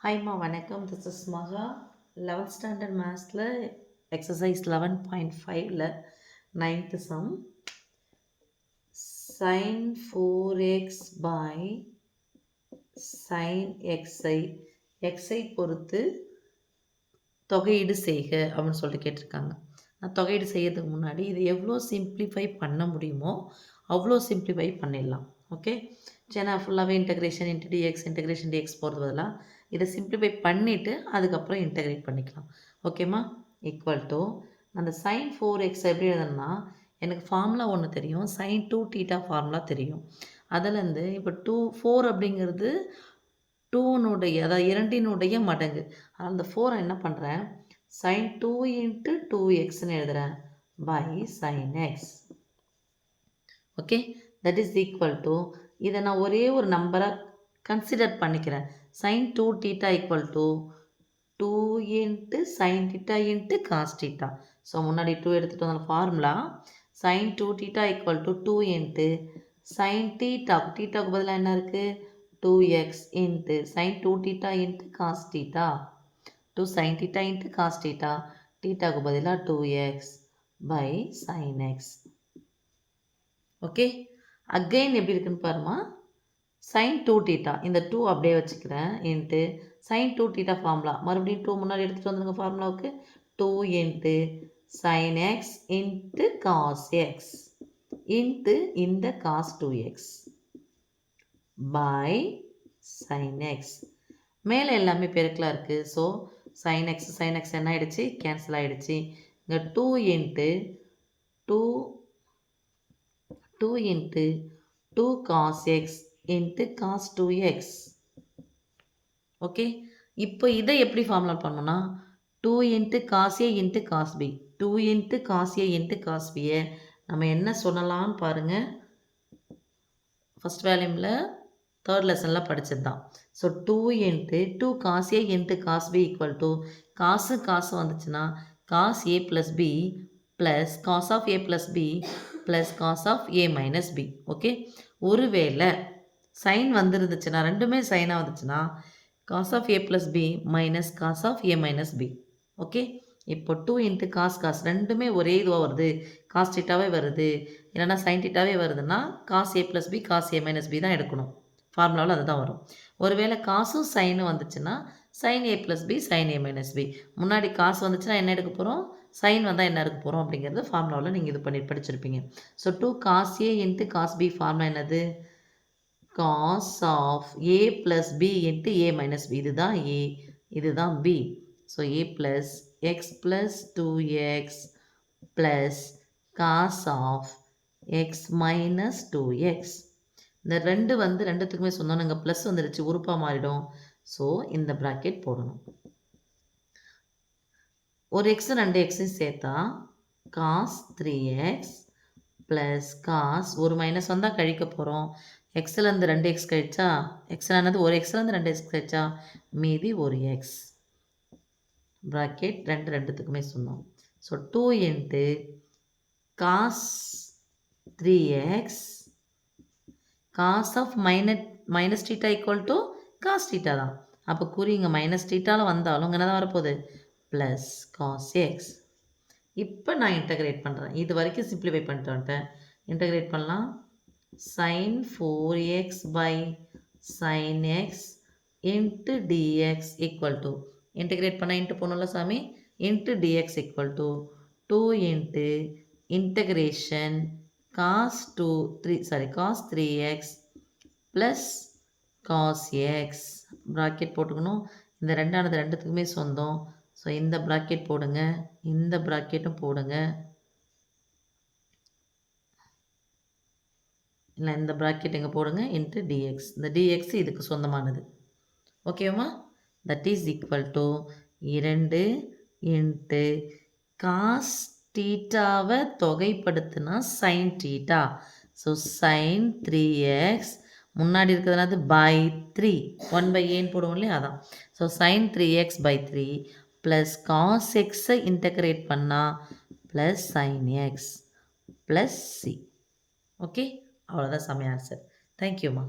ஹாய்மா வணக்கம். This is மகா. 11th standard மேத்ஸில் எக்ஸசைஸ் 11.5ல் 9th sum sin 4x by sin xஐ எக்ஸை பொறுத்து தொகையீடு செய்க அப்படின்னு சொல்லிட்டு கேட்டிருக்காங்க. நான் தொகையீடு செய்யறதுக்கு முன்னாடி இது எவ்வளோ சிம்ப்ளிஃபை பண்ண முடியுமோ அவ்வளோ சிம்ப்ளிஃபை பண்ணிடலாம். ஓகே, ஏன்னா ஃபுல்லாகவே integration into dx integration dx போகிறது பதிலாக இதை சிம்ப்ளிஃபை பண்ணிவிட்டு அதுக்கப்புறம் இன்டெகிரேட் பண்ணிக்கலாம். ஓகேம்மா, ஈக்குவல் டு அந்த சைன் 4x எப்படி எழுதணும்னா, எனக்கு ஃபார்முலா ஒன்று தெரியும், சைன் 2θ ஃபார்முலா தெரியும். அதுலேருந்து இப்போ 4 அப்படிங்கிறது 2னுடைய அதாவது 2னுடைய மடங்கு. அதனால் அந்த 4 என்ன பண்ணுறேன், சைன் 2 இன்ட்டு 2xன்னு எழுதுகிறேன் by sine x. Okay, that is equal to இதை நான் ஒரே ஒரு நம்பராக கன்சிடர் பண்ணிக்கிறேன். sin 2θ equal to 2 into sine θ into cos θ. So முன்னாடி 2 எடுத்துகிட்டு வந்தாலும் formula sin 2θ equal to 2 into sine θக்கு பதிலாக என்ன இருக்குது 2x into sine 2θ into cos θ 2 sine θ into cos θக்கு பதிலாக 2x by sine x. Okay, again எப்படி இருக்குன்னு பாருமா, சைன் 2θ இந்த 2 அப்படியே வச்சுக்கிறேன் இன்ட்டு சைன் 2θ ஃபார்முலா மறுபடியும் 2 முன்னாடி எடுத்துகிட்டு வந்துருங்க ஃபார்முலாவுக்கு 2 into sine x into cos x into இந்த cos 2x by sine x. மேலே எல்லாமே பெருக்கலாக இருக்குது. ஸோ சைன் எக்ஸ் என்ன ஆகிடுச்சு, கேன்சல் ஆகிடுச்சு. இங்கே 2 into 2 into 2 cos x into cos 2x. Okay, இப்போ இதை எப்படி ஃபார்முலா பண்ணோன்னா 2 into cos A into cos B 2 into cos A into cos பியை நம்ம என்ன சொல்லலாம்னு பாருங்கள். ஃபஸ்ட் வேல்யூமில் தேர்ட் லெசனில் படித்தது தான். So 2 into 2 cos A into cos B equal to cos வந்துச்சுன்னா cos A plus B plus cos of A plus B plus cos of A minus B. Okay, ஒருவேளை சைன் வந்துருந்துச்சுன்னா ரெண்டுமே சைனாக வந்துச்சுன்னா cos of A plus B minus cos of A minus B. Okay, இப்போ 2 into cos ரெண்டுமே ஒரே இதுவாக வருது, காஸ் θவே வருது, இல்லைனா சைன் θவே வருதுன்னா cos A plus B cos A minus B தான் எடுக்கணும். ஃபார்முலாவில் அதுதான் வரும். ஒருவேளை காசும் சைனும் வந்துச்சுன்னா sine A plus B sine A minus B. முன்னாடி காசு வந்துச்சுன்னா என்ன எடுக்க போகிறோம், சைன் வந்தால் என்ன எடுக்க போகிறோம் அப்படிங்கிறது ஃபார்முலாவில் நீங்கள் இது பண்ணி படிச்சிருப்பீங்க. So 2 cos A into cos B formula என்னது, cos of a plus b into a minus b. இதுதான் a, இதுதான் b. So a plus x plus 2x plus cos of x minus 2x. இந்த ரெண்டு ரெண்டுத்துக்குமே சொன்னோம், இங்கே ப்ளஸ் வந்துடுச்சு, உறுப்பாக மாறிடும். ஸோ இந்த ப்ராக்கெட் போடணும். ஒரு எக்ஸ் ரெண்டு எக்ஸையும் சேர்த்தா காஸ் 3x ப்ளஸ் காஸ் ஒரு மைனஸ் வந்தால் கழிக்க போகிறோம். எக்ஸ்லேருந்து 2x கழிச்சா எக்ஸ்லானது ஒரு எக்ஸ்லேருந்து 2x கழிச்சா மீதி ஒரு எக்ஸ். ப்ராக்கெட் ரெண்டுத்துக்குமே சொன்னோம். So 2 into cos 3x cos of minus θ equal to cos θ தான். அப்போ குறிங்க மைனஸ் θவில் வந்தாலும் இங்கே தான் வரப்போகுது ப்ளஸ் காஸ் எக்ஸ். இப்போ நான் இன்டகிரேட் பண்ணுறேன். இது வரைக்கும் சிம்ப்ளிஃபை பண்ணிட்டு வந்துட்டேன். இன்டகிரேட் பண்ணலாம். sin 4x by sin x into dx equal to integrate பண்ண இன்ட்டு போனோம்ல சாமி, into dx equal to 2 into integration cos 3x plus cos x bracket போட்டுக்கணும். இந்த ரெண்டானது ரெண்டுத்துக்குமே சொந்தம். ஸோ இந்த ப்ராக்கெட் போடுங்க, இந்த ப்ராக்கெட்டும் போடுங்க, இல்லை இந்த ப்ராக்கெட் எங்கே போடுங்க இன்ட்டு டிஎக்ஸ். இந்த டிஎக்ஸ் இதுக்கு சொந்தமானது. ஓகேவா, that is equal to 2 into cos θவை தொகைப்படுத்தினா சைன் θ. ஸோ சைன் 3x முன்னாடி இருக்கிறதுனால பை 3 1/aன்னு போடுவோம் இல்லையா, அதான். So sine 3x by 3 plus cos எக்ஸை இன்டகிரேட் பண்ணால் plus sine x plus C. Okay, அவ்வளோதான் சமய ஆன்சர். தேங்க்யூம்மா.